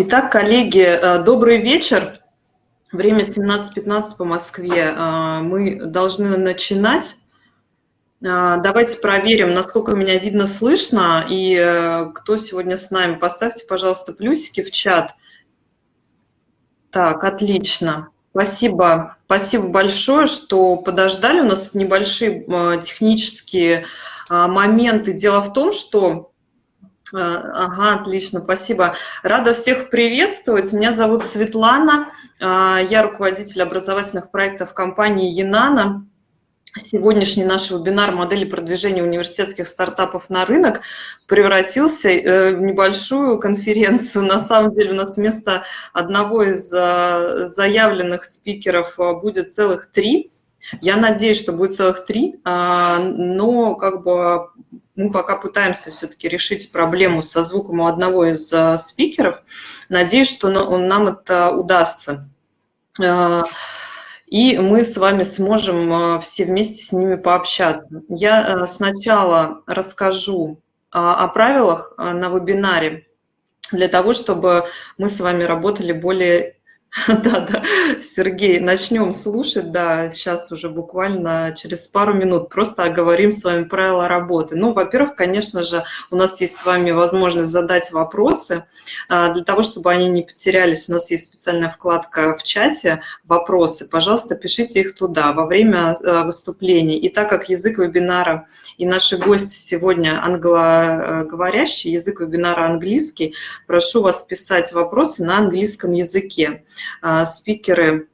Итак, коллеги, добрый вечер. Время 17:15 по Москве. Мы должны начинать. Давайте проверим, насколько меня видно, слышно. И кто сегодня с нами, поставьте, пожалуйста, плюсики в чат. Так, отлично. Спасибо. Спасибо большое, что подождали. У нас тут небольшие технические моменты. Дело в том, что... Ага, отлично, спасибо. Рада всех приветствовать. Меня зовут Светлана. Я руководитель образовательных проектов компании «Янана». Сегодняшний наш вебинар «Модели продвижения университетских стартапов на рынок» превратился в небольшую конференцию. На самом деле у нас вместо одного из заявленных спикеров будет целых 3. Я надеюсь, что будет целых 3, но как бы мы пока пытаемся все-таки решить проблему со звуком у одного из спикеров. Надеюсь, что нам это удастся. И мы с вами сможем все вместе с ними пообщаться. Я сначала расскажу о правилах на вебинаре, для того, чтобы мы с вами работали более... Да, Сергей, начнем слушать, да, сейчас уже буквально через пару минут просто оговорим с вами правила работы. Ну, во-первых, конечно же, у нас есть с вами возможность задать вопросы. Для того, чтобы они не потерялись, у нас есть специальная вкладка в чате «Вопросы». Пожалуйста, пишите их туда во время выступлений. И так как язык вебинара и наши гости сегодня англоговорящие, язык вебинара английский, прошу вас писать вопросы на английском языке. Спикеры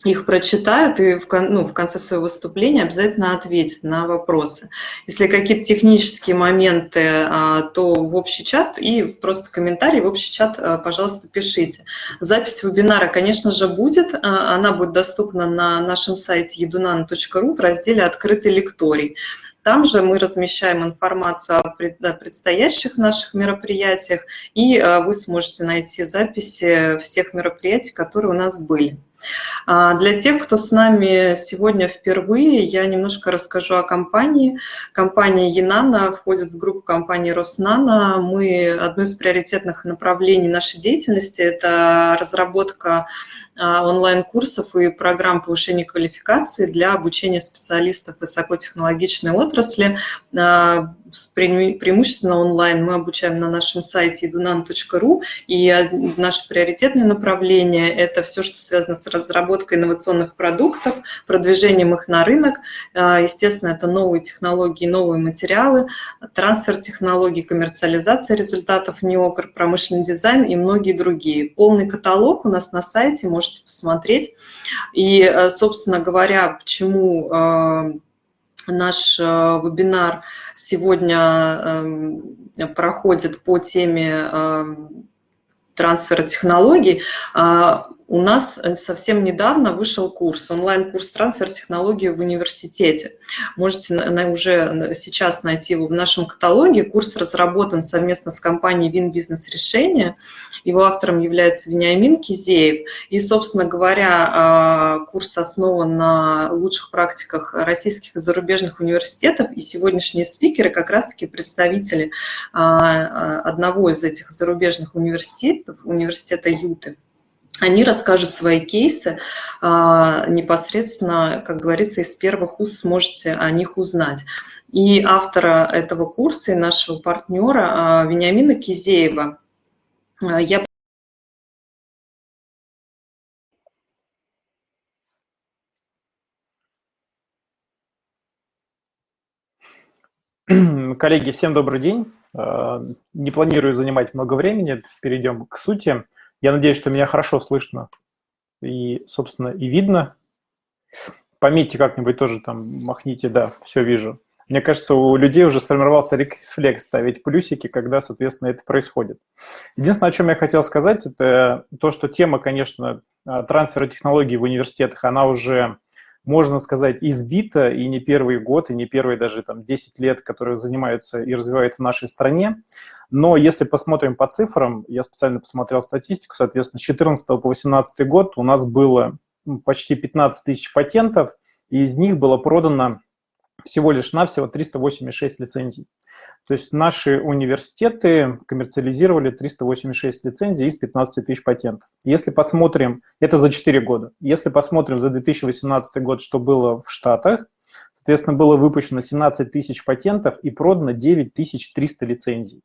их прочитают и в конце своего выступления обязательно ответят на вопросы. Если какие-то технические моменты, то в общий чат и просто комментарии в общий чат, пожалуйста, пишите. Запись вебинара, конечно же, будет. Она будет доступна на нашем сайте edunano.ru в разделе «Открытый лекторий». Там же мы размещаем информацию о предстоящих наших мероприятиях, и вы сможете найти записи всех мероприятий, которые у нас были. Для тех, кто с нами сегодня впервые, я немножко расскажу о компании. Компания «Янана» входит в группу компании «Роснано». Одно из приоритетных направлений нашей деятельности – это разработка онлайн-курсов и программ повышения квалификации для обучения специалистов высокотехнологичной отрасли. Преимущественно онлайн мы обучаем на нашем сайте edunano.ru, и наше приоритетное направление – это все, что связано с разработкой инновационных продуктов, продвижением их на рынок. Естественно, это новые технологии, новые материалы, трансфер технологий, коммерциализация результатов НИОКР, промышленный дизайн и многие другие. Полный каталог у нас на сайте, можете посмотреть. И, собственно говоря, почему наш вебинар сегодня проходит по теме трансфера технологий. У нас совсем недавно вышел курс, онлайн-курс «Трансфер технологий в университете». Можете уже сейчас найти его в нашем каталоге. Курс разработан совместно с компанией «Вин-бизнес-решения». Его автором является Вениамин Кизеев. И, собственно говоря, курс основан на лучших практиках российских и зарубежных университетов. И сегодняшние спикеры как раз-таки представители одного из этих зарубежных университетов, Университета Юты. Они расскажут свои кейсы, непосредственно, как говорится, из первых уст сможете о них узнать. И автора этого курса, и нашего партнера Вениамина Кизеева я... Коллеги, всем добрый день. Не планирую занимать много времени, перейдем к сути. Я надеюсь, что меня хорошо слышно и, собственно, и видно. Пометьте как-нибудь тоже там, махните, да, все вижу. Мне кажется, у людей уже сформировался рефлекс ставить плюсики, когда, соответственно, это происходит. Единственное, о чем я хотел сказать, это то, что тема, конечно, трансфера технологий в университетах, она уже, можно сказать, избита, и не первый год, и не первые даже там 10 лет, которые занимаются и развивают в нашей стране. Но если посмотрим по цифрам, я специально посмотрел статистику, соответственно, с 2014 по 2018 год у нас было почти 15 тысяч патентов, и из них было продано всего лишь навсего 386 лицензий. То есть наши университеты коммерциализировали 386 лицензий из 15 тысяч патентов. Если посмотрим, это за 4 года, если посмотрим за 2018 год, что было в Штатах, соответственно, было выпущено 17 тысяч патентов и продано 9300 лицензий.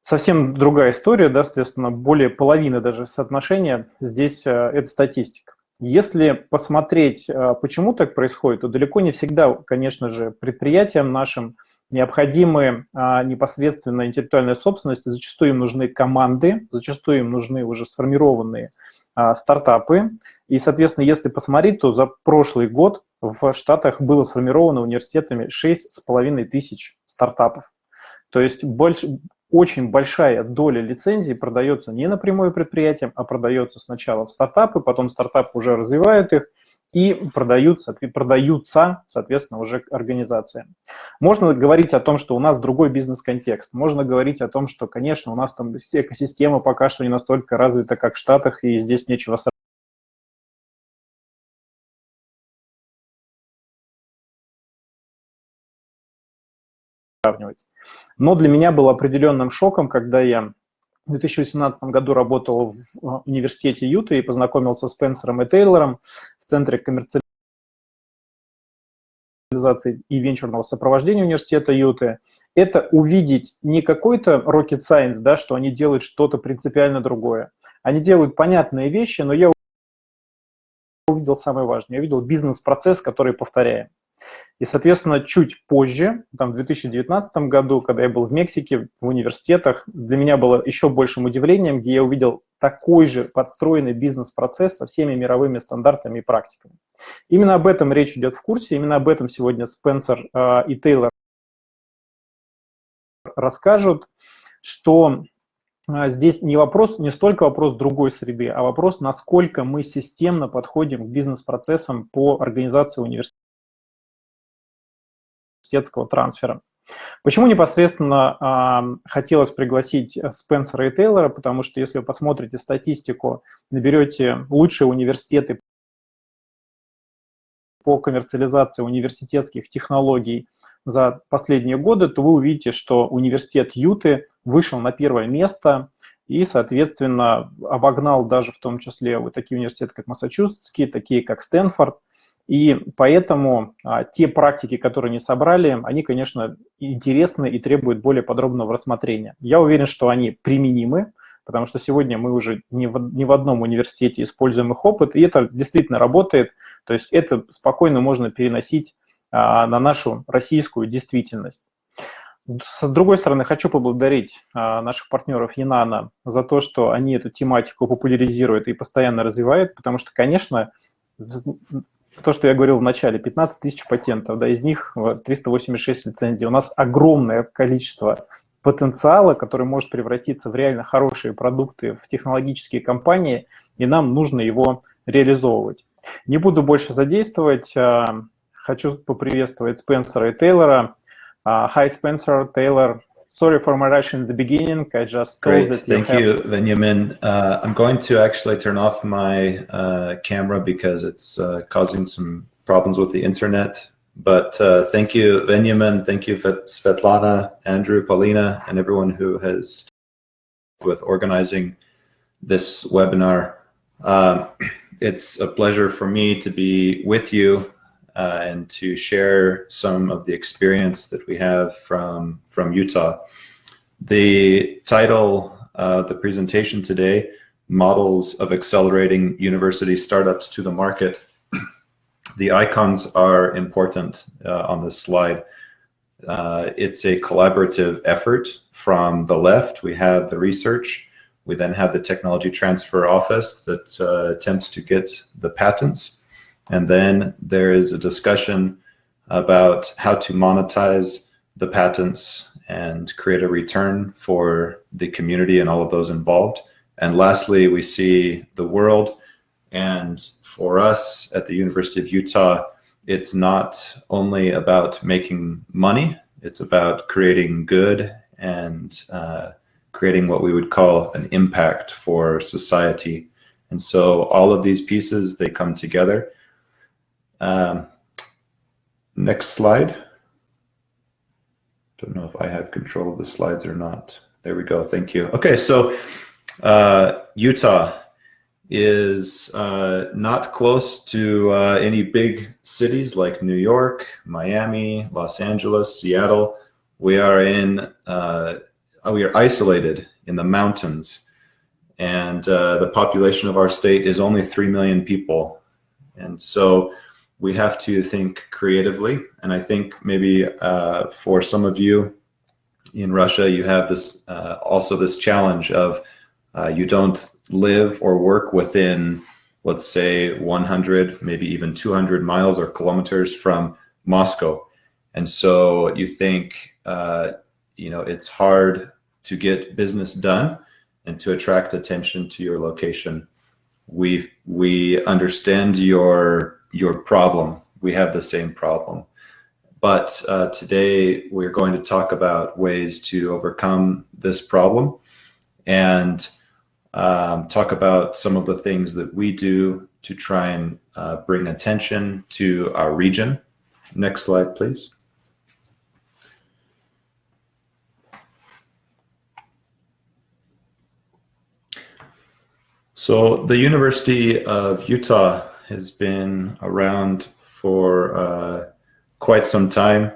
Совсем другая история, да, соответственно, более половины даже соотношения здесь это статистика. Если посмотреть, почему так происходит, то далеко не всегда, конечно же, предприятиям нашим необходимы непосредственно интеллектуальная собственность, зачастую им нужны команды, зачастую им нужны уже сформированные стартапы. И, соответственно, если посмотреть, то за прошлый год в Штатах было сформировано университетами 6500 стартапов. То есть очень большая доля лицензий продается не напрямую предприятиям, а продается сначала в стартапы, потом стартапы уже развивают их и продаются, соответственно, уже организациям. Можно говорить о том, что у нас другой бизнес-контекст. Можно говорить о том, что, конечно, у нас там экосистема пока что не настолько развита, как в Штатах, и здесь нечего сравнивать. Но для меня был определенным шоком, когда я в 2018 году работал в Университете Юты и познакомился с Спенсером и Тейлором в Центре коммерциализации и венчурного сопровождения Университета Юты. Это увидеть не какой-то rocket science, да, что они делают что-то принципиально другое. Они делают понятные вещи, но я увидел самое важное. Я видел бизнес-процесс, который повторяем. И, соответственно, чуть позже, там, в 2019 году, когда я был в Мексике, в университетах, для меня было еще большим удивлением, где я увидел такой же подстроенный бизнес-процесс со всеми мировыми стандартами и практиками. Именно об этом речь идет в курсе, именно об этом сегодня Спенсер и Тейлор расскажут, что здесь не столько вопрос другой среды, а вопрос, насколько мы системно подходим к бизнес-процессам по организации университетского трансфера. Почему непосредственно хотелось пригласить Спенсера и Тейлора? Потому что если вы посмотрите статистику, наберете лучшие университеты по коммерциализации университетских технологий за последние годы, то вы увидите, что университет Юты вышел на первое место и, соответственно, обогнал даже в том числе вот такие университеты, как Массачусетский, такие как Стэнфорд. И поэтому те практики, которые они собрали, они, конечно, интересны и требуют более подробного рассмотрения. Я уверен, что они применимы, потому что сегодня мы уже ни в одном университете используем их опыт, и это действительно работает. То есть это спокойно можно переносить на нашу российскую действительность. С другой стороны, хочу поблагодарить наших партнеров Янана за то, что они эту тематику популяризируют и постоянно развивают, потому что, конечно, то, что я говорил в начале, 15 тысяч патентов, да, из них 386 лицензий. У нас огромное количество потенциала, который может превратиться в реально хорошие продукты в технологические компании, и нам нужно его реализовывать. Не буду больше задействовать. Хочу поприветствовать Спенсера и Тейлора. Hi, Spencer, Taylor. Sorry for my Russian in the beginning. I just told that you have... Thank you, Benjamin. I'm going to actually turn off my camera because it's causing some problems with the internet. But thank you, Benjamin. Thank you, Svetlana, Andrew, Paulina, and everyone who has with organizing this webinar. It's a pleasure for me to be with you and to share some of the experience that we have from Utah. The title of the presentation today, Models of Accelerating University Startups to the Market. The icons are important on this slide. It's a collaborative effort. From the left, we have the research. We then have the technology transfer office that attempts to get the patents. And then there is a discussion about how to monetize the patents and create a return for the community and all of those involved. And lastly, we see the world. And for us at the University of Utah, it's not only about making money, it's about creating good and creating what we would call an impact for society. And so all of these pieces, they come together. Next slide, Don't know if I have control of the slides or not. There we go. Thank you. Okay, so Utah is not close to any big cities like New York, Miami, Los Angeles, Seattle. We are isolated in the mountains, and the population of our state is only 3 million people. And so we have to think creatively. And I think maybe for some of you in Russia, you have this also this challenge of you don't live or work within, let's say, 100, maybe even 200 miles or kilometers from Moscow. And so you think, it's hard to get business done and to attract attention to your location. We understand your problem. We have the same problem. But today we're going to talk about ways to overcome this problem and talk about some of the things that we do to try and bring attention to our region. Next slide, please. So the University of Utah has been around for quite some time,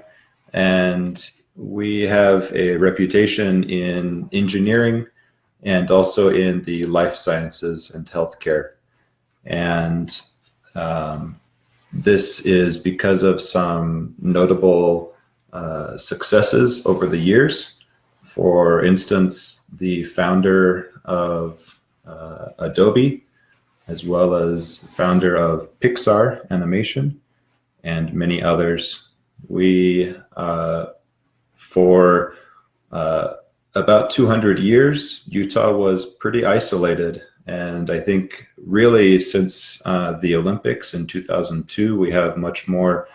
and we have a reputation in engineering and also in the life sciences and healthcare. And this is because of some notable successes over the years. For instance, the founder of Adobe, as well as the founder of Pixar Animation, and many others. We, for about 200 years, Utah was pretty isolated. And I think really since the Olympics in 2002, we have much more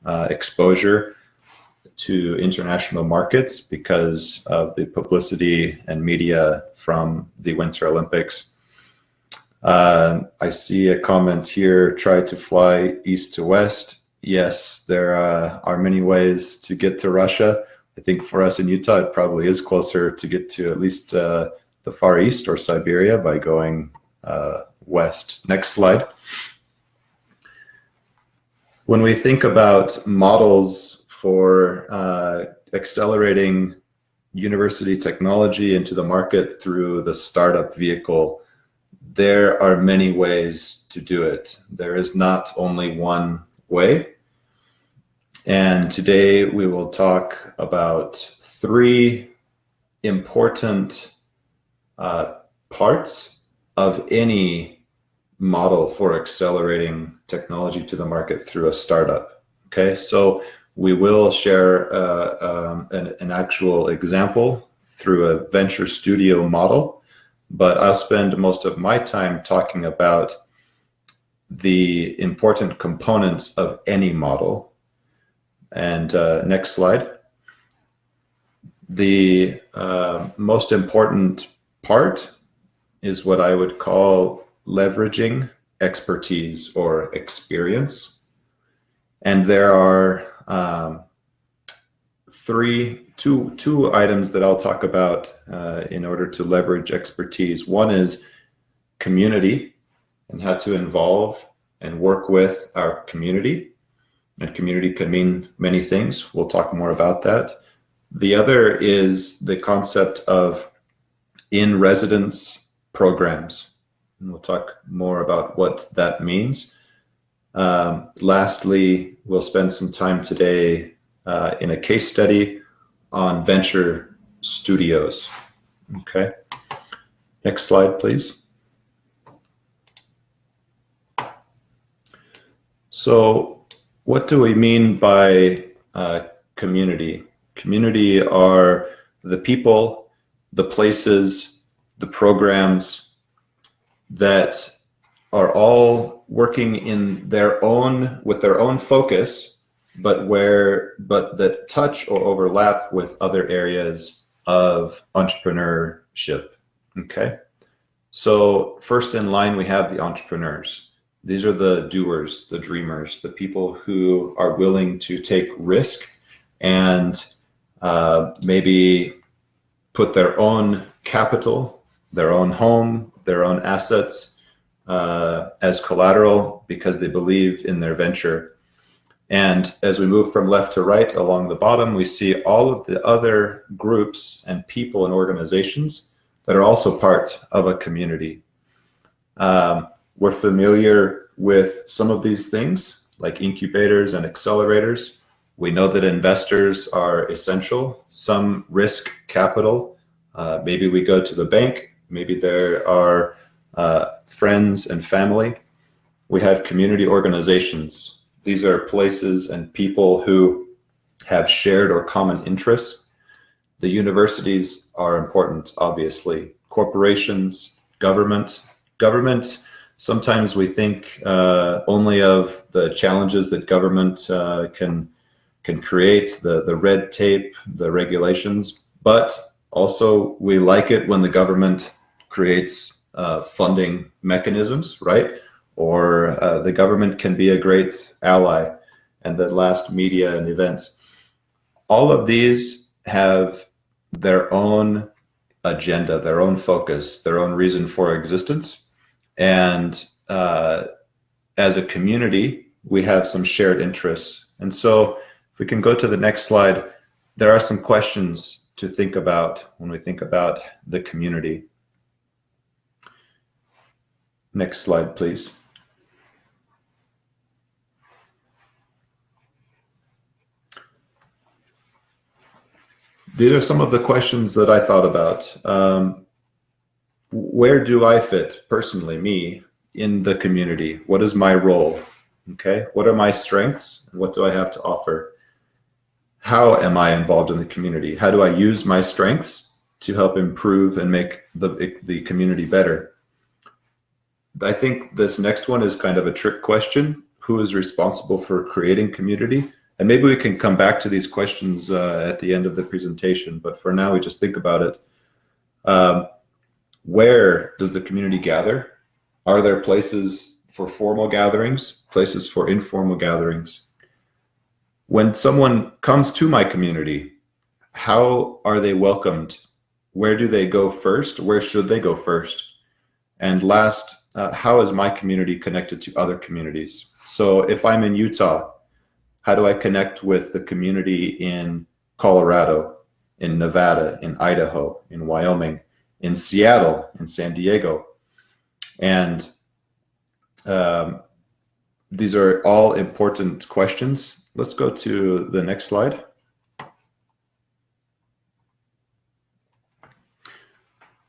exposure to international markets because of the publicity and media from the Winter Olympics. I see a comment here, try to fly east to west. Yes, there are many ways to get to Russia. I think for us in Utah, it probably is closer to get to at least the Far East or Siberia by going west. Next slide. When we think about models for accelerating university technology into the market through the startup vehicle, there are many ways to do it. There is not only one way. And today we will talk about 3 important parts of any model for accelerating technology to the market through a startup. Okay, so we will share an actual example through a venture studio model, but I'll spend most of my time talking about the important components of any model. And next slide. The most important part is what I would call leveraging expertise or experience. And there are two items that I'll talk about in order to leverage expertise. One is community and how to involve and work with our community. And community can mean many things. We'll talk more about that. The other is the concept of in-residence programs. And we'll talk more about what that means. Lastly, we'll spend some time today in a case study on venture studios. Okay. Next slide, please. So what do we mean by community? Community are the people, the places, the programs that are all working in their own, with their own focus, but that touch or overlap with other areas of entrepreneurship. Okay. So first in line, we have the entrepreneurs. These are the doers, the dreamers, the people who are willing to take risk and maybe put their own capital, their own home, their own assets as collateral because they believe in their venture. And as we move from left to right along the bottom, we see all of the other groups and people and organizations that are also part of a community. We're familiar with some of these things, like incubators and accelerators. We know that investors are essential. Some risk capital. Maybe we go to the bank. Maybe there are friends and family. We have community organizations. These are places and people who have shared or common interests. The universities are important, obviously. Corporations, government. Government, sometimes we think only of the challenges that government can create, the red tape, the regulations, but also we like it when the government creates funding mechanisms, right? Or the government can be a great ally, and the last, media and events. All of these have their own agenda, their own focus, their own reason for existence. And as a community, we have some shared interests. And so if we can go to the next slide, there are some questions to think about when we think about the community. Next slide, please. These are some of the questions that I thought about. Where do I fit personally, me, in the community? What is my role? Okay, what are my strengths and what do I have to offer? How am I involved in the community? How do I use my strengths to help improve and make the community better? I think this next one is kind of a trick question. Who is responsible for creating community? And maybe we can come back to these questions at the end of the presentation, but for now we just think about it. Where does the community gather? Are there places for formal gatherings, places for informal gatherings? When someone comes to my community, how are they welcomed? Where do they go first? Where should they go first? And last, how is my community connected to other communities? So if I'm in Utah, how do I connect with the community in Colorado, in Nevada, in Idaho, in Wyoming, in Seattle, in San Diego? And these are all important questions. Let's go to the next slide.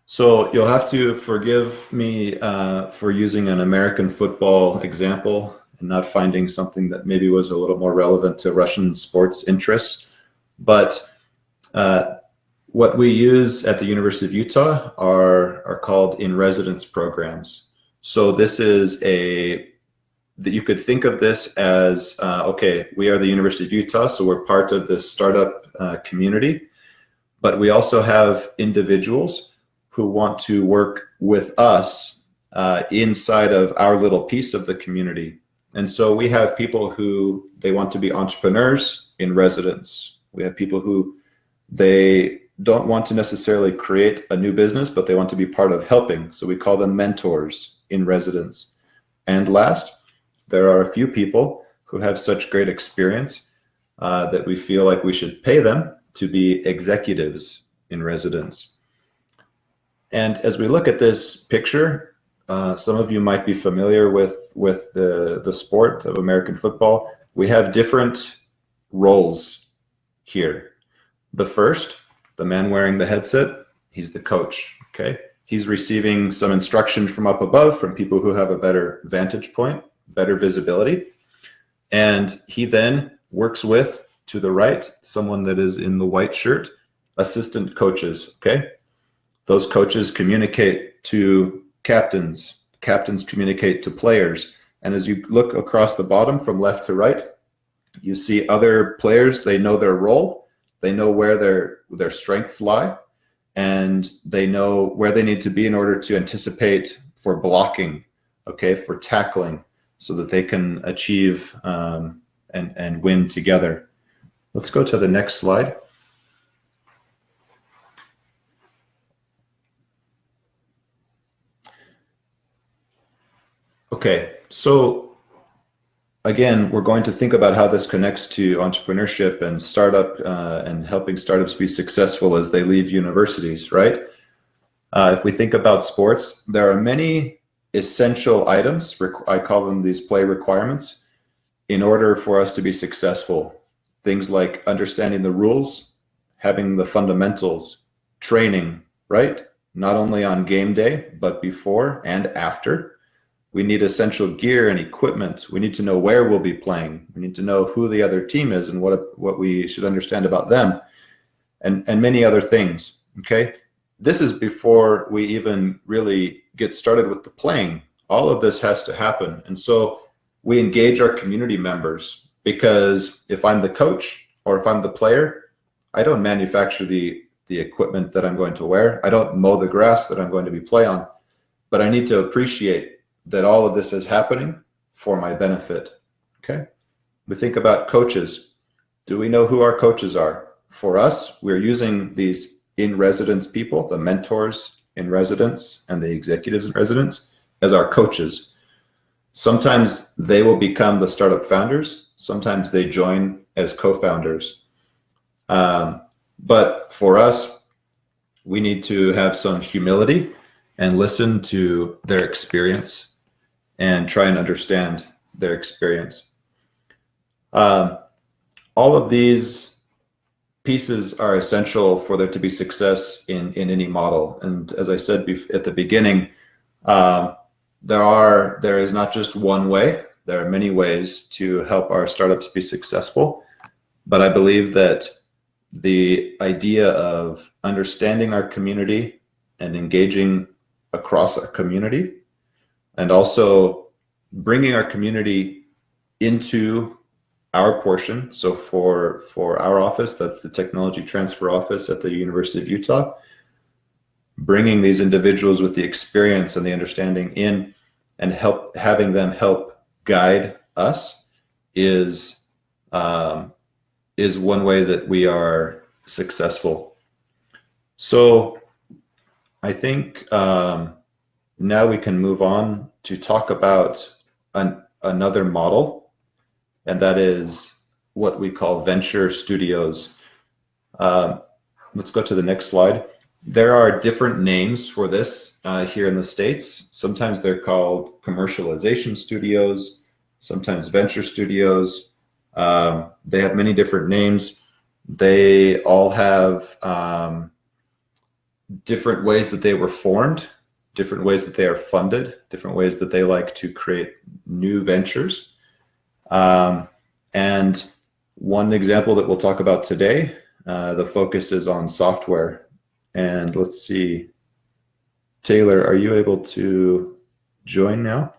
So you'll have to forgive me for using an American football example and not finding something that maybe was a little more relevant to Russian sports interests. But what we use at the University of Utah are called in-residence programs. So this is that you could think of this as, okay, we are the University of Utah, so we're part of this startup community, but we also have individuals who want to work with us inside of our little piece of the community. And so we have people who they want to be entrepreneurs in residence. We have people who they don't want to necessarily create a new business, but they want to be part of helping. So we call them mentors in residence. And last, there are a few people who have such great experience that we feel like we should pay them to be executives in residence. And as we look at this picture, some of you might be familiar with the sport of American football. We have different roles here. The first, the man wearing the headset, he's the coach, okay? He's receiving some instruction from up above from people who have a better vantage point, better visibility. And he then works with, to the right, someone that is in the white shirt, assistant coaches, okay? Those coaches communicate to captains. Captains communicate to players. And as you look across the bottom from left to right, you see other players. They know their role. They know where their strengths lie. And they know where they need to be in order to anticipate for blocking, okay, for tackling, so that they can achieve and win together. Let's go to the next slide. Okay, so again, we're going to think about how this connects to entrepreneurship and startup and helping startups be successful as they leave universities, right? If we think about sports, there are many essential items, I call them these play requirements, in order for us to be successful. Things like understanding the rules, having the fundamentals, training, right? Not only on game day, but before and after. We need essential gear and equipment. We need to know where we'll be playing. We need to know who the other team is and what we should understand about them, and many other things, okay? This is before we even really get started with the playing. All of this has to happen. And so we engage our community members, because if I'm the coach or if I'm the player, I don't manufacture the equipment that I'm going to wear. I don't mow the grass that I'm going to be play on, but I need to appreciate that all of this is happening for my benefit, okay? We think about coaches. Do we know who our coaches are? For us, we're using these in-residence people, the mentors in residence and the executives in residence, as our coaches. Sometimes they will become the startup founders. Sometimes they join as co-founders. But for us, we need to have some humility and listen to their experience and try and understand their experience. All of these pieces are essential for there to be success in any model. And as I said at the beginning, there is not just one way. There are many ways to help our startups be successful. But I believe that the idea of understanding our community and engaging across our community, and also bringing our community into our portion. So for our office, that's the technology transfer office at the University of Utah, bringing these individuals with the experience and the understanding in, and having them help guide us is one way that we are successful. So I think now we can move on to talk about another model, and that is what we call venture studios. Let's go to the next slide. There are different names for this here in the States. Sometimes they're called commercialization studios, sometimes venture studios. They have many different names. They all have different ways that they were formed, different ways that they are funded, different ways that they like to create new ventures. And one example that we'll talk about today, the focus is on software. And let's see, Taylor, are you able to join now?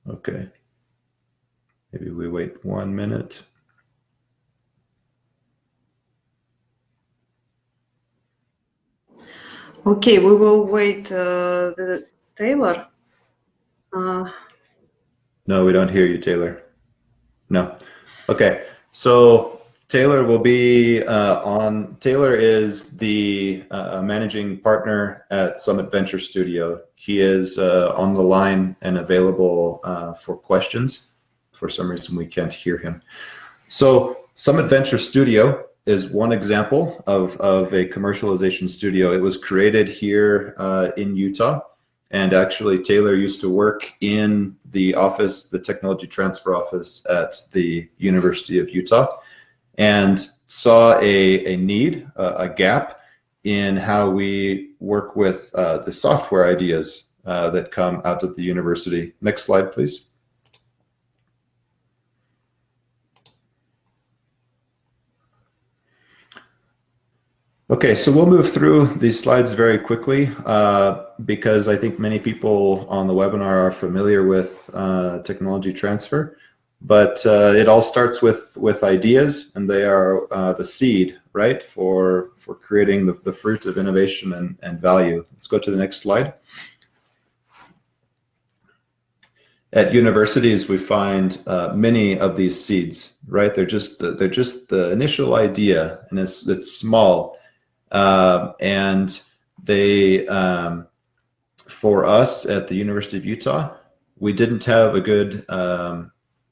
Okay. Maybe we wait 1 minute. Okay, we will wait Taylor. No, we don't hear you, Taylor. No. Okay, so Taylor will be on. Taylor is the managing partner at Summit Venture Studio. He is on the line and available for questions. For some reason, we can't hear him. So Summit Venture Studio is one example of a commercialization studio. It was created here in Utah. And actually, Taylor used to work in the office, the technology transfer office at the University of Utah, and saw a need, a gap in how we work with the software ideas that come out of the university. Next slide, please. Okay, so we'll move through these slides very quickly because I think many people on the webinar are familiar with technology transfer, but it all starts with ideas, and they are the seed, right, for creating the fruit of innovation and value. Let's go to the next slide. At universities, we find many of these seeds, right? They're just the initial idea, and it's small, and they for us at the University of Utah, we didn't have a good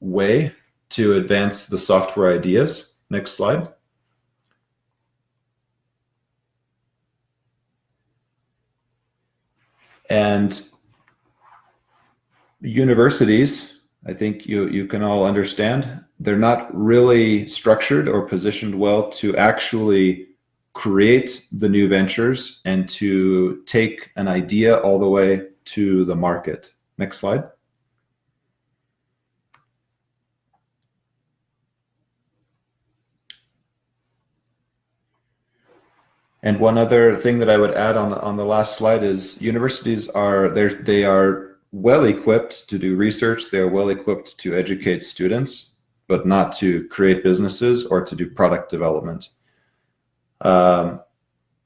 way to advance the software ideas. Next slide. And universities, I think you can all understand, they're not really structured or positioned well to actually create the new ventures and to take an idea all the way to the market. Next slide. And one other thing that I would add on the last slide is universities they are well equipped to do research. They are well equipped to educate students, but not to create businesses or to do product development.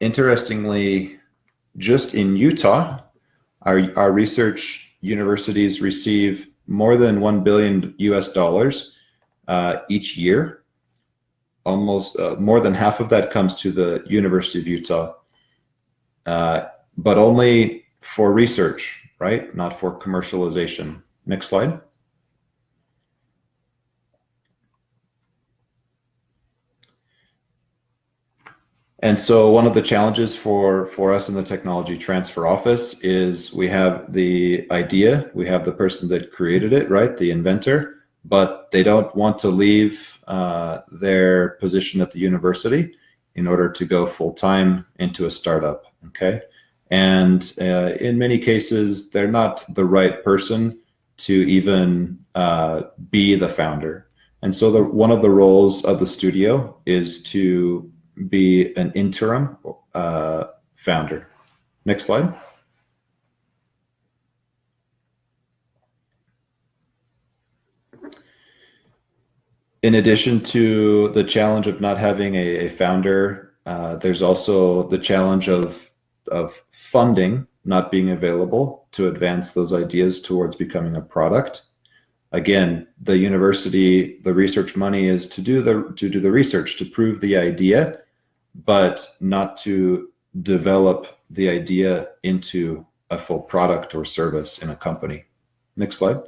Interestingly, just in Utah, our research universities receive more than $1 billion each year. Almost more than half of that comes to the University of Utah, but only for research, right? Not for commercialization. Next slide. And so one of the challenges for us in the technology transfer office is we have the idea, we have the person that created it, right? The inventor, but they don't want to leave their position at the university in order to go full-time into a startup, okay? And in many cases, they're not the right person to even be the founder. And so one of the roles of the studio is to be an interim founder. Next slide. In addition to the challenge of not having a founder, there's also the challenge of funding not being available to advance those ideas towards becoming a product. Again, the university, the research money is to do the research, to prove the idea, but not to develop the idea into a full product or service in a company. Next slide.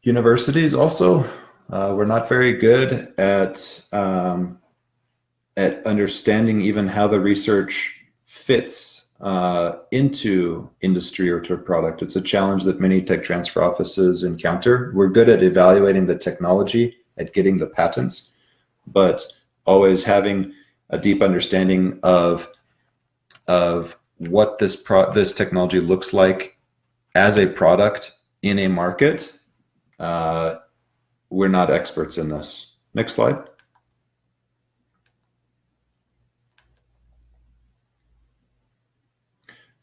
Universities also were not very good at understanding even how the research fits into industry or to a product. It's a challenge that many tech transfer offices encounter. We're good at evaluating the technology, at getting the patents, but always having a deep understanding of what this technology looks like as a product in a market. We're not experts in this. Next slide.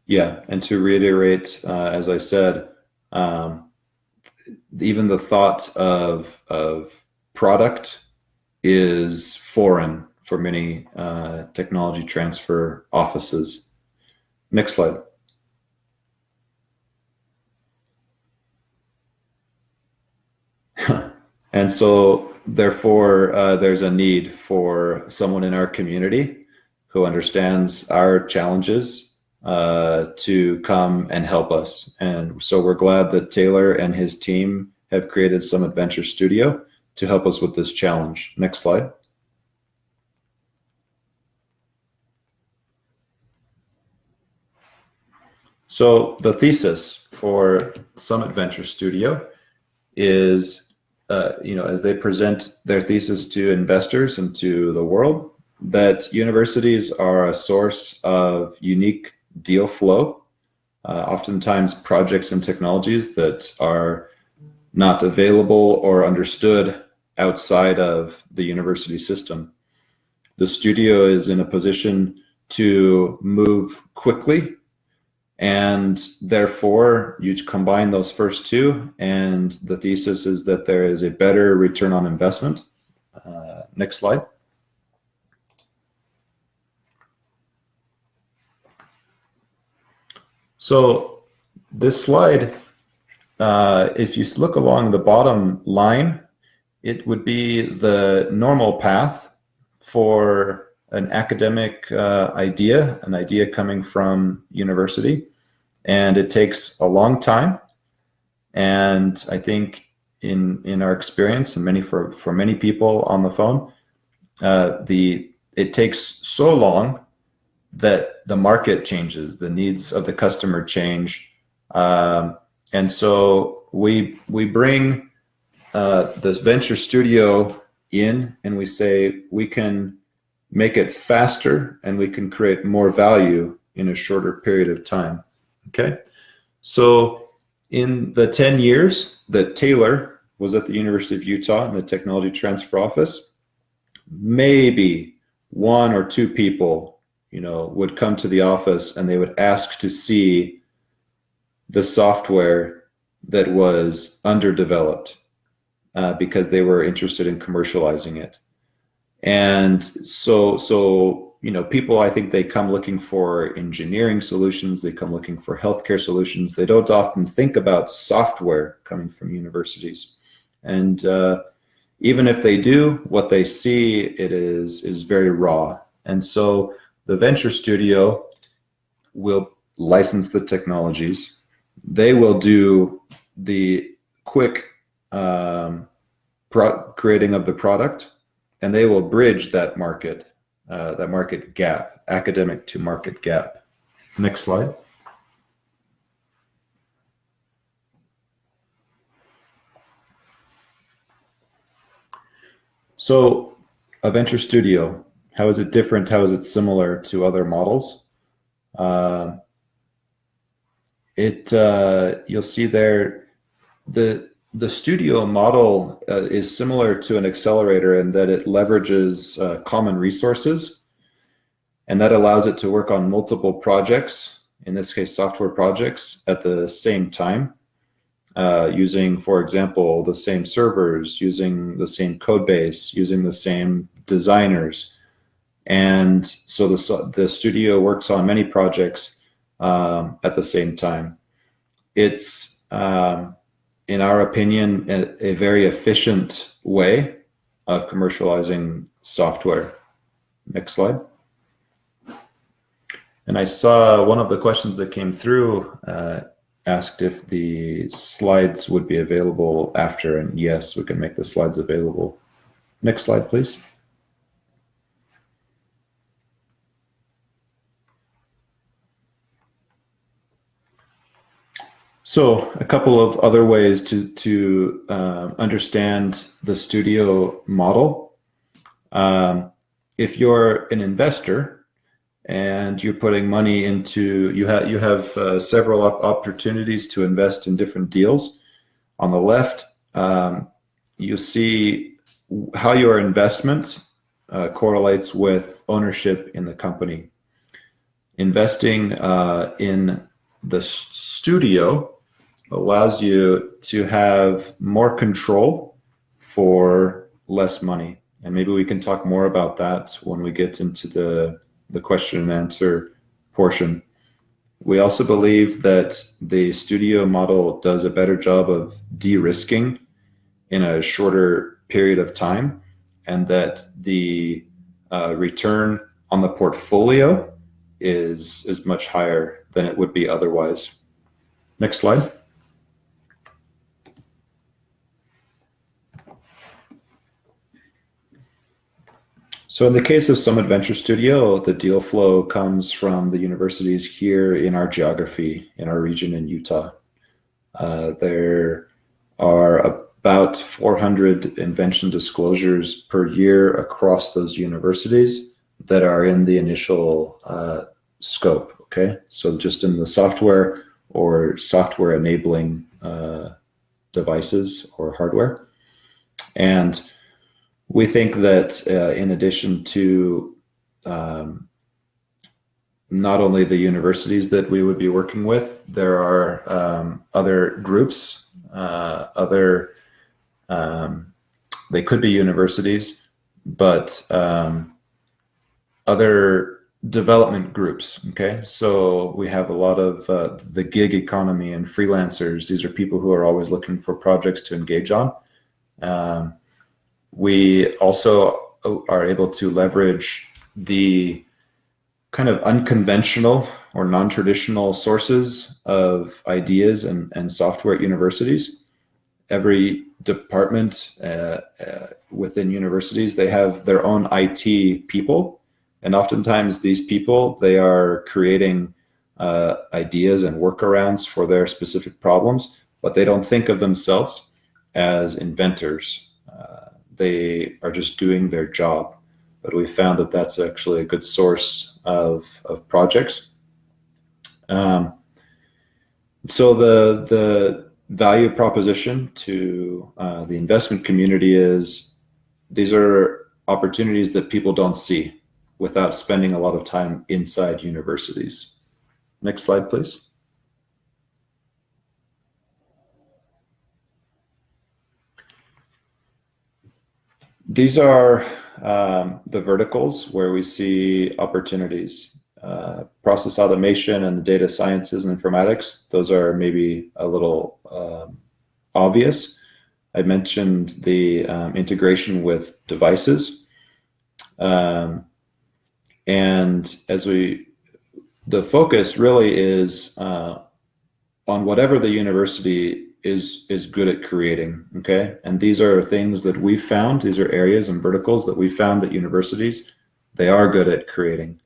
Yeah, and to reiterate, as I said, even the thought of product is foreign for many technology transfer offices. Next slide. And so therefore, there's a need for someone in our community who understands our challenges to come and help us. And so we're glad that Taylor and his team have created Summit Venture Studio to help us with this challenge. Next slide. So the thesis for Summit Venture Studio is, as they present their thesis to investors and to the world, that universities are a source of unique deal flow, oftentimes projects and technologies that are not available or understood outside of the university system. The studio is in a position to move quickly, and therefore you combine those first two, and the thesis is that there is a better return on investment. Next slide. So this slide, if you look along the bottom line, it would be the normal path for an academic idea, an idea coming from university. And it takes a long time. And I think in our experience, and for many people on the phone, it takes so long that the market changes, the needs of the customer change. And so we bring this venture studio in, and we say we can make it faster and we can create more value in a shorter period of time. Okay, so in the 10 years that Taylor was at the University of Utah in the technology transfer office, maybe 1 or 2 people, would come to the office and they would ask to see the software that was underdeveloped because they were interested in commercializing it. And so people, I think they come looking for engineering solutions, they come looking for healthcare solutions. They don't often think about software coming from universities. And even if they do, what they see it is very raw. And so the venture studio will license the technologies. They will do the quick creating of the product, and they will bridge that market gap, academic to market gap. Next slide. So a venture studio, how is it different? How is it similar to other models? You'll see there, the studio model is similar to an accelerator in that it leverages common resources, and that allows it to work on multiple projects, in this case software projects, at the same time, using, for example, the same servers, using the same code base, using the same designers. And so the studio works on many projects at the same time. It's in our opinion, a very efficient way of commercializing software. Next slide. And I saw one of the questions that came through asked if the slides would be available after, and yes, we can make the slides available. Next slide, please. So a couple of other ways to understand the studio model. If you're an investor and you're putting money into, you have several opportunities to invest in different deals. On the left, you see how your investment correlates with ownership in the company. Investing in the studio allows you to have more control for less money. And maybe we can talk more about that when we get into the question and answer portion. We also believe that the studio model does a better job of de-risking in a shorter period of time, and that the return on the portfolio is much higher than it would be otherwise. Next slide. So in the case of Summit Venture Studio, the deal flow comes from the universities here in our geography, in our region in Utah. There are about 400 invention disclosures per year across those universities that are in the initial scope, okay? So just in the software or software enabling devices or hardware. And we think that in addition to not only the universities that we would be working with, there are other groups, they could be universities, but other development groups. Okay, so we have a lot of the gig economy and freelancers. These are people who are always looking for projects to engage on. We also are able to leverage the kind of unconventional or non-traditional sources of ideas and software at universities. Every department within universities, they have their own IT people. And oftentimes these people, they are creating ideas and workarounds for their specific problems, but they don't think of themselves as inventors. They are just doing their job. But we found that that's actually a good source of projects. So the value proposition to the investment community is these are opportunities that people don't see without spending a lot of time inside universities. Next slide, please. These are the verticals where we see opportunities. Process automation and data sciences and informatics, those are maybe a little obvious. I mentioned the integration with devices. And the focus really is on whatever the university is good at creating, okay? And these are things that we found, these are areas and verticals that we found at universities, they are good at creating.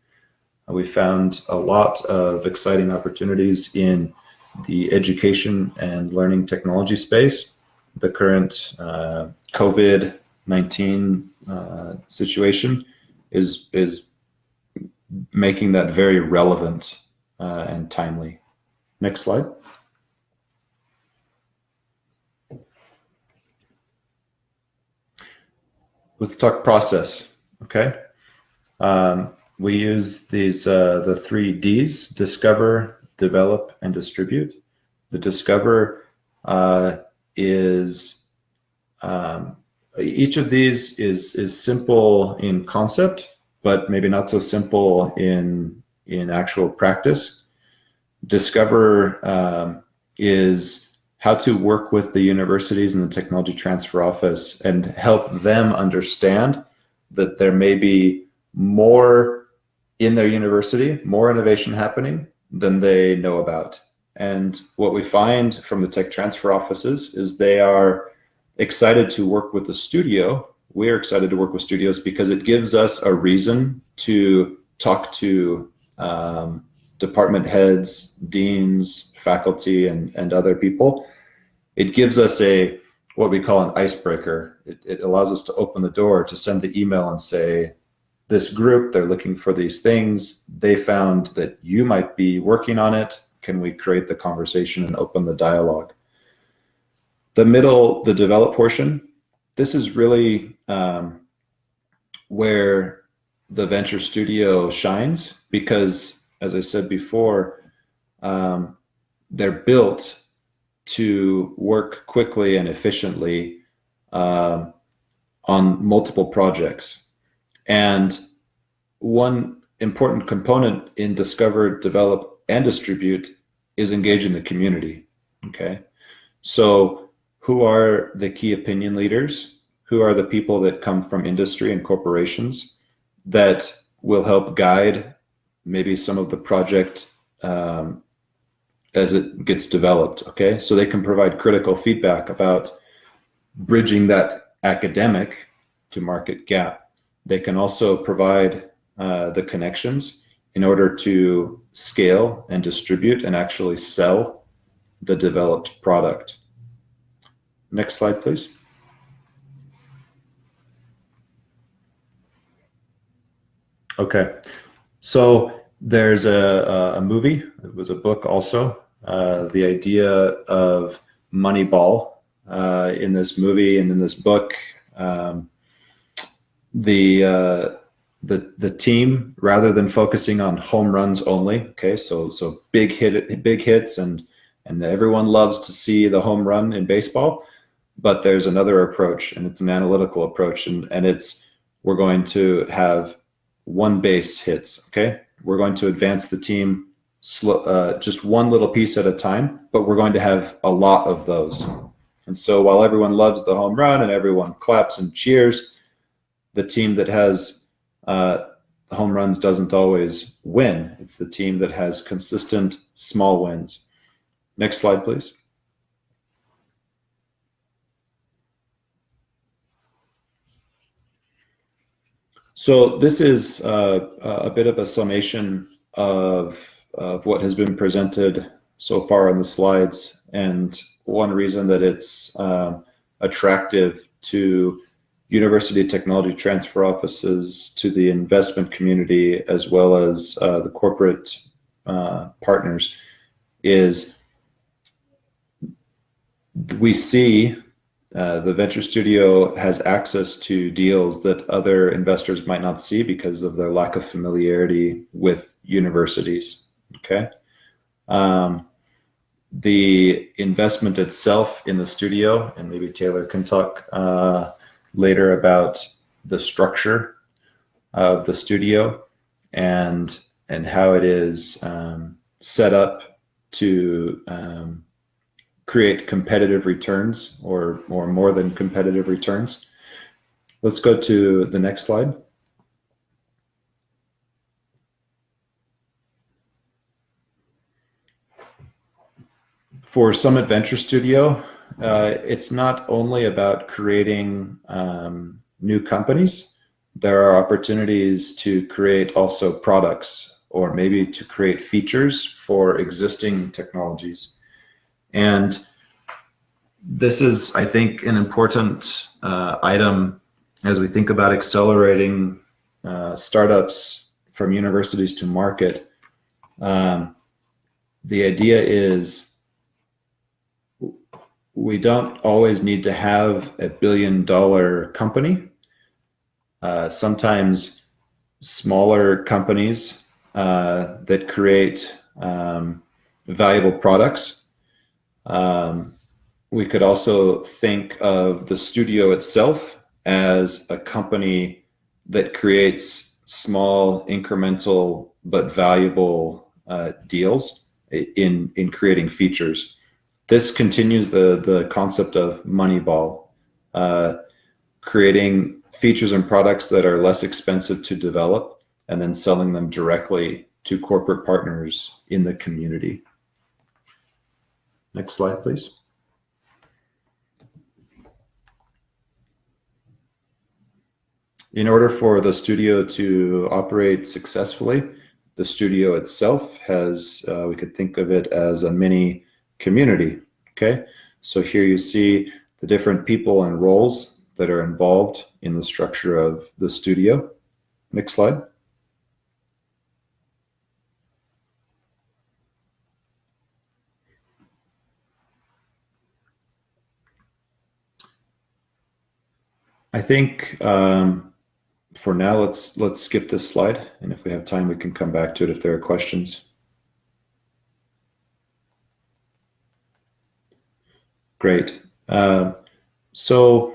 We found a lot of exciting opportunities in the education and learning technology space. The current COVID-19 situation is making that very relevant and timely. Next slide. Let's talk process, okay? We use these the 3 Ds: discover, develop, and distribute. The discover is each of these is simple in concept, but maybe not so simple in actual practice. Discover is how to work with the universities and the technology transfer office and help them understand that there may be more in their university, more innovation happening than they know about. And what we find from the tech transfer offices is they are excited to work with the studio. We are excited to work with studios because it gives us a reason to talk to department heads, deans, faculty, and other people. It gives us what we call an icebreaker. It allows us to open the door to send the email and say, this group, they're looking for these things. They found that you might be working on it. Can we create the conversation and open the dialogue? The middle, the develop portion, this is really where the venture studio shines because, as I said before, they're built to work quickly and efficiently on multiple projects. And one important component in discover, develop, and distribute is engaging the community, okay? So who are the key opinion leaders? Who are the people that come from industry and corporations that will help guide maybe some of the project as it gets developed, okay? So they can provide critical feedback about bridging that academic to market gap. They can also provide the connections in order to scale and distribute and actually sell the developed product. Next slide, please. Okay, so there's a movie, it was a book also, the idea of Moneyball in this movie and in this book. The team, rather than focusing on home runs only, okay, so big hits and everyone loves to see the home run in baseball, but there's another approach, and it's an analytical approach, and it's we're going to have one base hits, okay, we're going to advance the team just one little piece at a time, but we're going to have a lot of those. And so while everyone loves the home run and everyone claps and cheers, the team that has home runs doesn't always win. It's the team that has consistent small wins. Next slide, please. So this is a bit of a summation of what has been presented so far on the slides, and one reason that it's attractive to university technology transfer offices, to the investment community, as well as the corporate partners, is we see the venture studio has access to deals that other investors might not see because of their lack of familiarity with universities. Okay. The investment itself in the studio, and maybe Taylor can talk later about the structure of the studio and how it is set up to create competitive returns, or more than competitive returns. Let's go to the next slide. For Summit Venture Studio, it's not only about creating new companies. There are opportunities to create also products, or maybe to create features for existing technologies. And this is, I think, an important item as we think about accelerating startups from universities to market. The idea is we don't always need to have a billion-dollar company. Sometimes smaller companies that create valuable products. We could also think of the studio itself as a company that creates small, incremental, but valuable deals in creating features. This continues the concept of Moneyball, creating features and products that are less expensive to develop and then selling them directly to corporate partners in the community. Next slide, please. In order for the studio to operate successfully, the studio itself has, we could think of it as a mini community, okay? So here you see the different people and roles that are involved in the structure of the studio. Next slide. I think for now, let's skip this slide, and if we have time, we can come back to it if there are questions. Great. So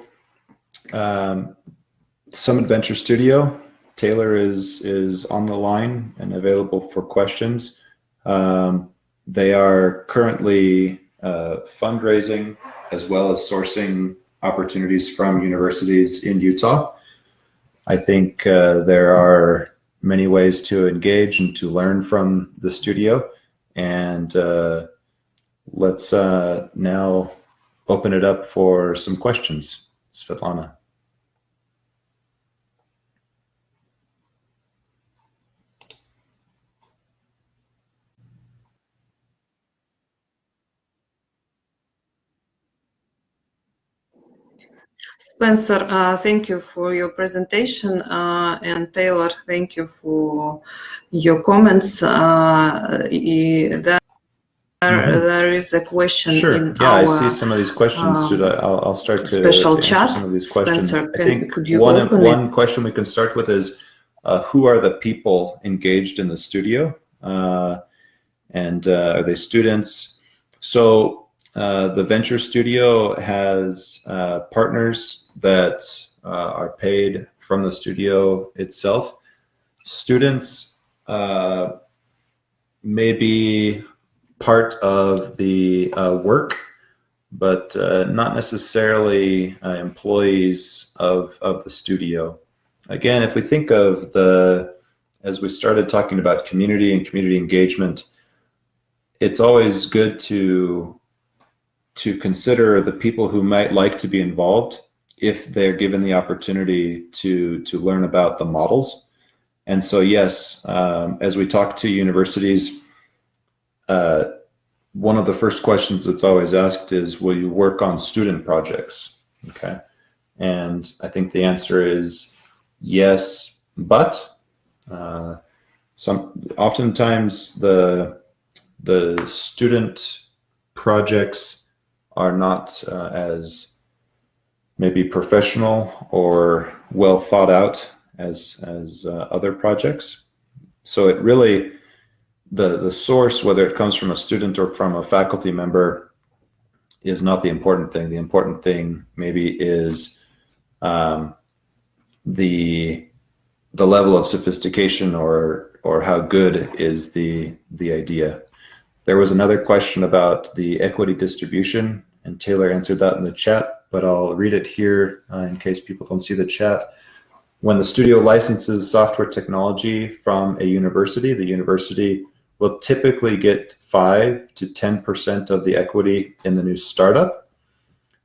Summit Venture Studio, Taylor is on the line and available for questions. They are currently fundraising as well as sourcing opportunities from universities in Utah. I think there are many ways to engage and to learn from the studio. And let's now open it up for some questions. Svetlana. Spencer, thank you for your presentation, and Taylor, thank you for your comments. There is a question in yeah, our I see some of these questions. I'll start to special answer chat. some of these questions. Spencer, I think could you open one question we can start with is who are the people engaged in the studio, and are they students? So the Venture Studio has partners that are paid from the studio itself. Students may be part of the work, but not necessarily employees of the studio. Again, if we think of as we started talking about community and community engagement, it's always good to consider the people who might like to be involved if they're given the opportunity to learn about the models. And so, yes, as we talk to universities, one of the first questions that's always asked is, will you work on student projects? Okay. And I think the answer is yes, but oftentimes the student projects are not as maybe professional or well thought out as other projects. So it really, the source, whether it comes from a student or from a faculty member, is not the important thing. The important thing maybe is the level of sophistication or how good is the idea. There was another question about the equity distribution, and Taylor answered that in the chat, but I'll read it here in case people don't see the chat. When the studio licenses software technology from a university, the university will typically get 5 to 10% of the equity in the new startup,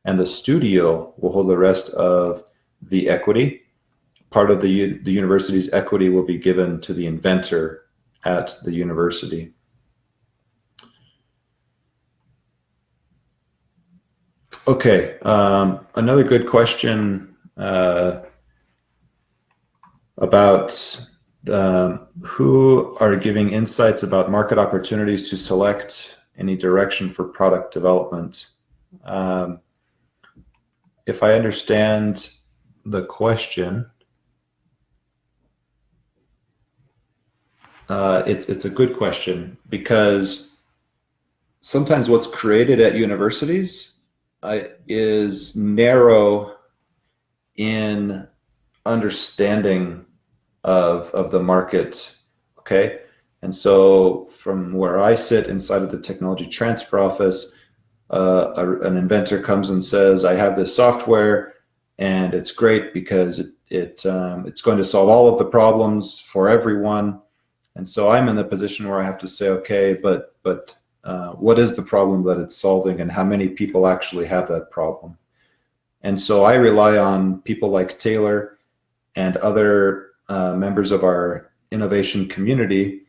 and the studio will hold the rest of the equity. Part of the university's equity will be given to the inventor at the university. Okay, another good question about who are giving insights about market opportunities to select any direction for product development. If I understand the question, it's a good question, because sometimes what's created at universities is narrow in understanding of the market, okay? And so from where I sit inside of the technology transfer office, an inventor comes and says, I have this software and it's great because it's going to solve all of the problems for everyone. And so I'm in the position where I have to say, okay, but what is the problem that it's solving, and how many people actually have that problem? And so I rely on people like Taylor and other members of our innovation community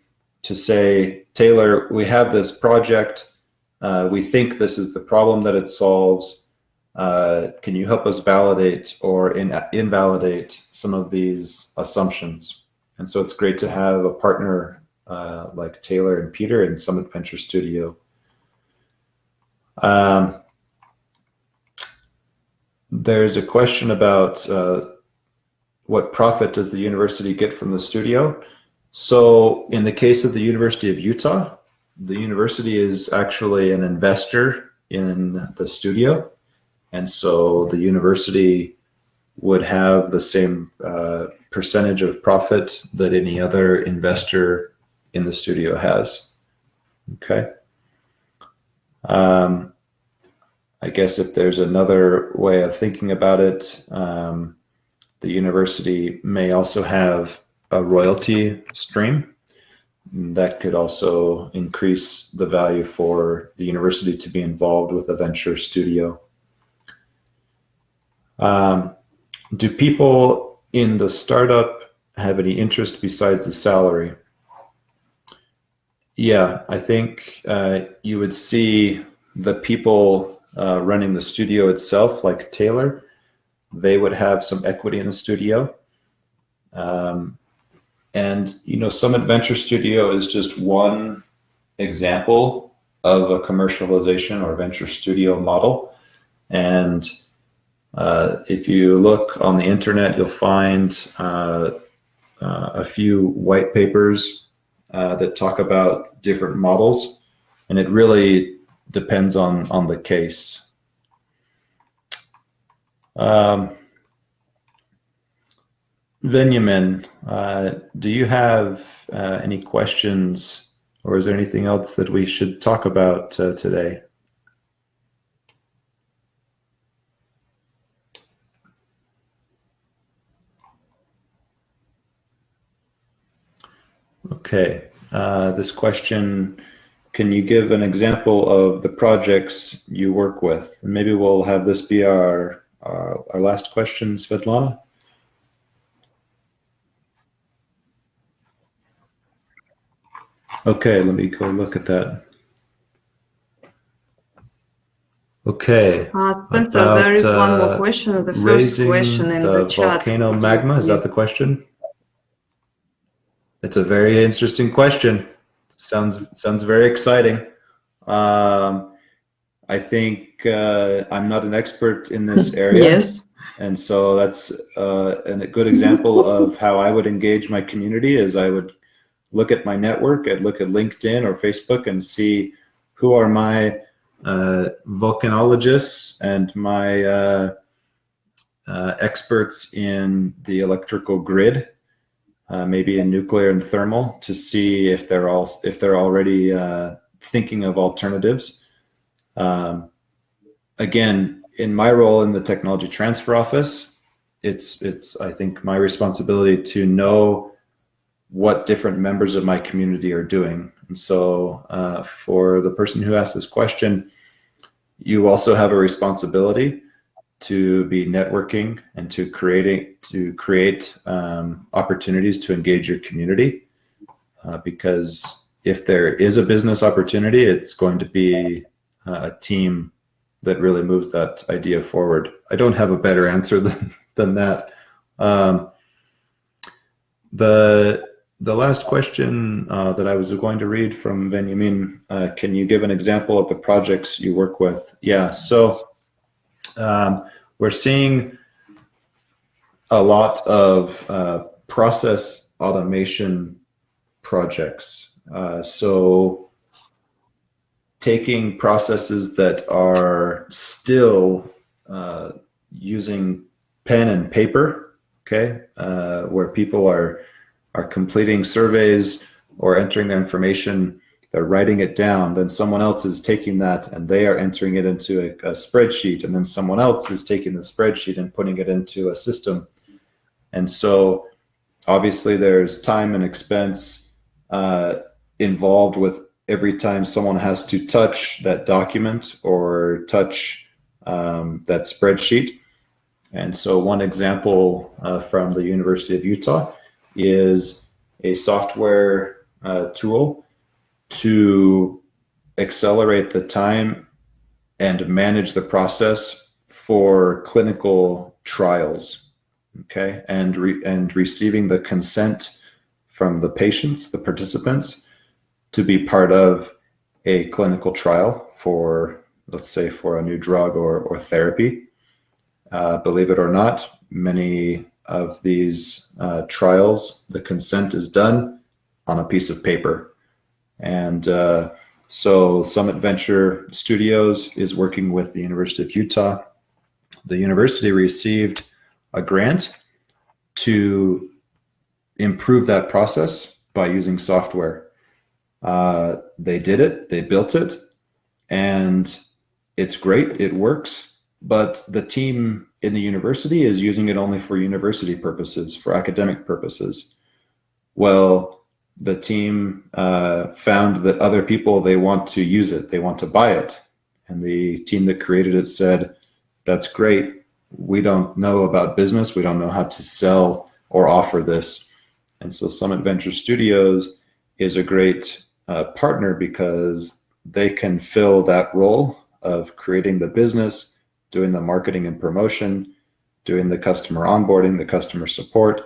to say, Taylor, we have this project. We think this is the problem that it solves. Can you help us validate or invalidate some of these assumptions? And so it's great to have a partner like Taylor and Peter in Summit Venture Studio. There's a question about what profit does the university get from the studio? So in the case of the University of Utah, the university is actually an investor in the studio. And so the university would have the same percentage of profit that any other investor in the studio has. Okay. I guess if there's another way of thinking about it, the university may also have a royalty stream that could also increase the value for the university to be involved with a venture studio. Do people in the startup have any interest besides the salary? Yeah, I think you would see the people running the studio itself, like Taylor, they would have some equity in the studio. And, you know, Summit Venture Studio is just one example of a commercialization or venture studio model. And if you look on the internet, you'll find a few white papers that talk about different models, and it really depends on the case. Benjamin, do you have any questions, or is there anything else that we should talk about today? Okay, this question, can you give an example of the projects you work with? And maybe we'll have this be our last question, Svetlana. Okay, let me go look at that. Okay. Spencer, there is one more question. The first question in the chat. Volcano magma, is that the question? It's a very interesting question. Sounds very exciting. I think I'm not an expert in this area. Yes. And so that's a good example of how I would engage my community. Is I would look at my network, I'd look at LinkedIn or Facebook and see who are my volcanologists and my experts in the electrical grid, maybe in nuclear and thermal, to see if they're already thinking of alternatives. Again, in my role in the technology transfer office, it's I think my responsibility to know what different members of my community are doing. And so for the person who asked this question, you also have a responsibility to be networking and to create opportunities to engage your community, because if there is a business opportunity, it's going to be a team that really moves that idea forward. I don't have a better answer than that. The last question that I was going to read from Benjamin, can you give an example of the projects you work with? Yeah, so we're seeing a lot of process automation projects. So taking processes that are still using pen and paper, okay, where people are completing surveys or entering their information, they're writing it down, then someone else is taking that and they are entering it into a spreadsheet, and then someone else is taking the spreadsheet and putting it into a system. And so obviously there's time and expense involved with every time someone has to touch that document or touch that spreadsheet. And so one example from the University of Utah is a software tool to accelerate the time and manage the process for clinical trials, okay, and receiving the consent from the patients, the participants, to be part of a clinical trial for, let's say, for a new drug or therapy. Believe it or not, many of these trials, the consent is done on a piece of paper. And so Summit Venture Studios is working with the University of Utah. The university received a grant to improve that process by using software. They did it, they built it, and it's great, it works, but the team in the university is using it only for university purposes, for academic purposes. Well, the team found that other people, they want to use it, they want to buy it. And the team that created it said, that's great, we don't know about business, we don't know how to sell or offer this. And so Summit Venture Studios is a great partner because they can fill that role of creating the business, doing the marketing and promotion, doing the customer onboarding, the customer support,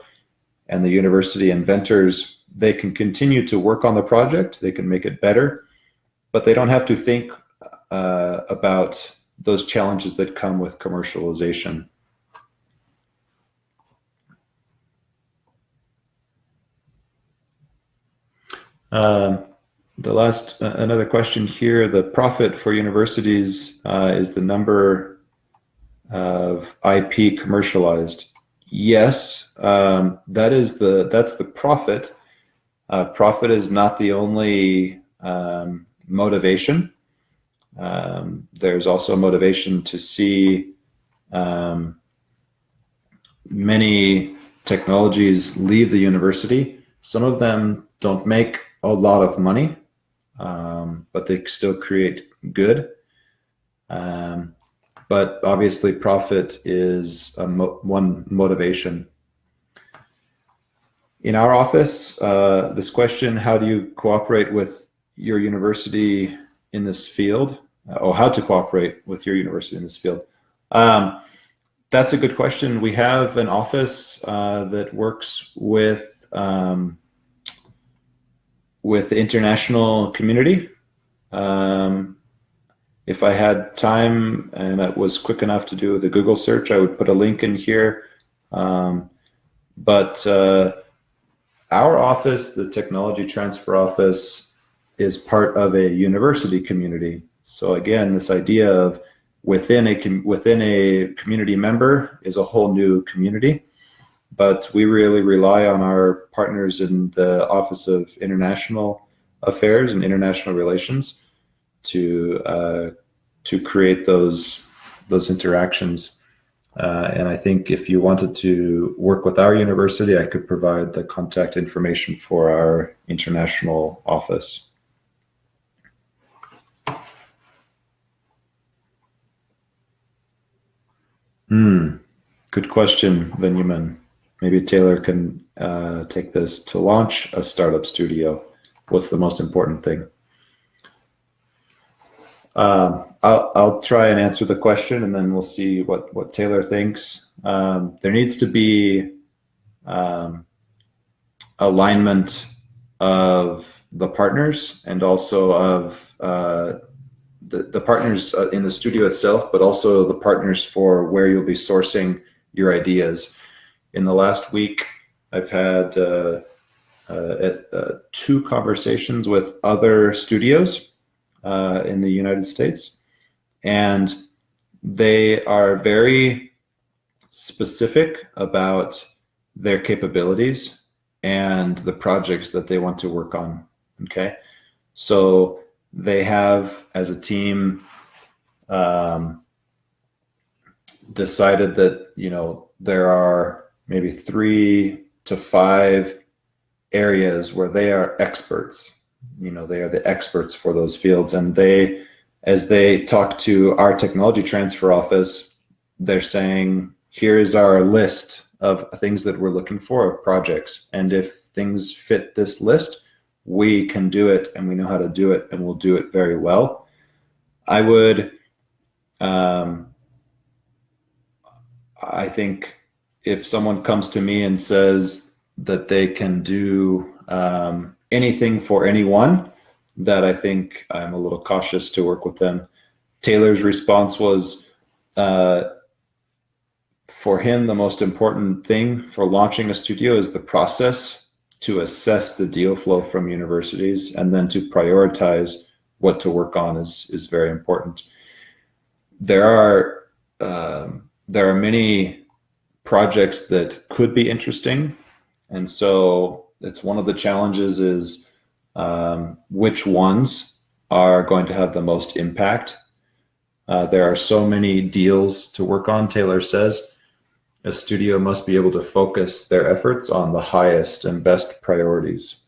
and the university inventors, they can continue to work on the project, they can make it better, but they don't have to think about those challenges that come with commercialization. The last, another question here, the profit for universities is the number of IP commercialized. Yes, that's the profit. Profit is not the only motivation. There's also motivation to see many technologies leave the university. Some of them don't make a lot of money, but they still create good. But obviously profit is one motivation. In our office, this question, how do you cooperate with your university in this field, or how to cooperate with your university in this field? That's a good question. We have an office that works with the international community. If I had time and it was quick enough to do the Google search, I would put a link in here. But our office, the technology transfer office, is part of a university community. So again, this idea of within a community member is a whole new community. But we really rely on our partners in the Office of International Affairs and International Relations to create those interactions. And I think if you wanted to work with our university, I could provide the contact information for our international office. Good question, Benjamin. Maybe Taylor can take this. To launch a startup studio, what's the most important thing? I'll try and answer the question, and then we'll see what Taylor thinks. There needs to be alignment of the partners, and also of the partners in the studio itself, but also the partners for where you'll be sourcing your ideas. In the last week, I've had 2 conversations with other studios in the United States, and they are very specific about their capabilities and the projects that they want to work on. Okay, so they have, as a team, decided that, you know, there are maybe 3 to 5 areas where they are experts. You know, they are the experts for those fields, and they, as they talk to our technology transfer office, they're saying, here is our list of things that we're looking for, of projects, and if things fit this list, we can do it, and we know how to do it, and we'll do it very well. I would, I think if someone comes to me and says that they can do anything for anyone, that I think I'm a little cautious to work with them. Taylor's response was, for him, the most important thing for launching a studio is the process to assess the deal flow from universities, and then to prioritize what to work on is very important. There are many projects that could be interesting, and so it's one of the challenges is which ones are going to have the most impact. There are so many deals to work on, Taylor says. A studio must be able to focus their efforts on the highest and best priorities.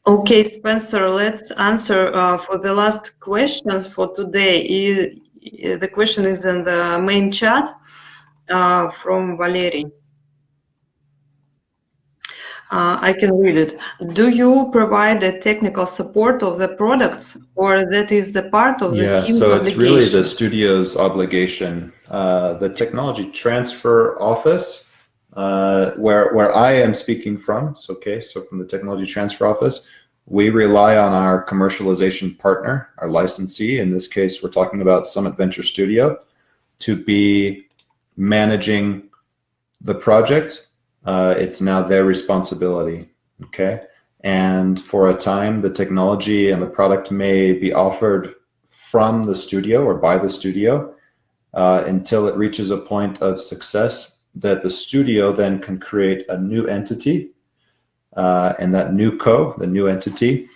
Okay, Spencer, let's answer for the last questions for today. The question is in the main chat from Valery. I can read it. Do you provide the technical support of the products, or that is the part of the team's so obligation? It's really the studio's obligation. The technology transfer office, where I am speaking from, so from the technology transfer office, we rely on our commercialization partner, our licensee. In this case, we're talking about Summit Venture Studio, to be managing the project. It's now their responsibility, okay? And for a time, the technology and the product may be offered from the studio or by the studio until it reaches a point of success that the studio then can create a new entity. And that the new entity,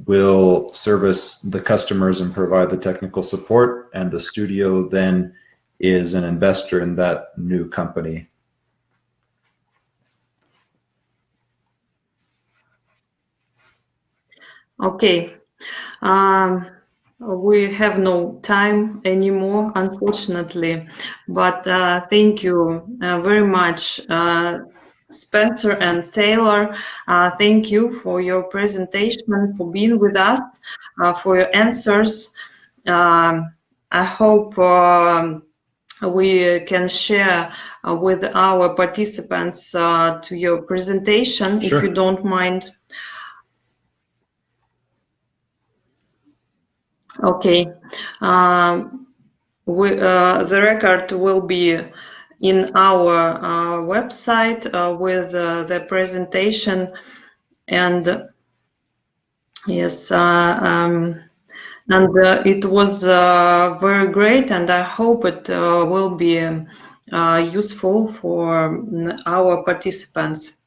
will service the customers and provide the technical support, and the studio then is an investor in that new company. Okay. We have no time anymore, unfortunately, but thank you very much, Spencer and Taylor. Thank you for your presentation, for being with us, for your answers. I hope we can share with our participants to your presentation, Sure. if you don't mind. Okay. The record will be in our website with the presentation, and yes, and it was very great, and I hope it will be useful for our participants.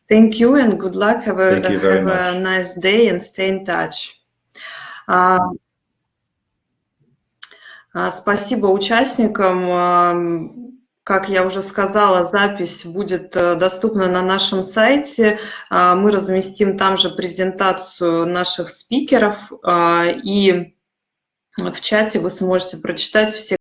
Thank you and good luck. Thank you very much. A nice day and stay in touch. Спасибо участникам. Как я уже сказала, запись будет доступна на нашем сайте. Мы разместим там же презентацию наших спикеров, и в чате вы сможете прочитать все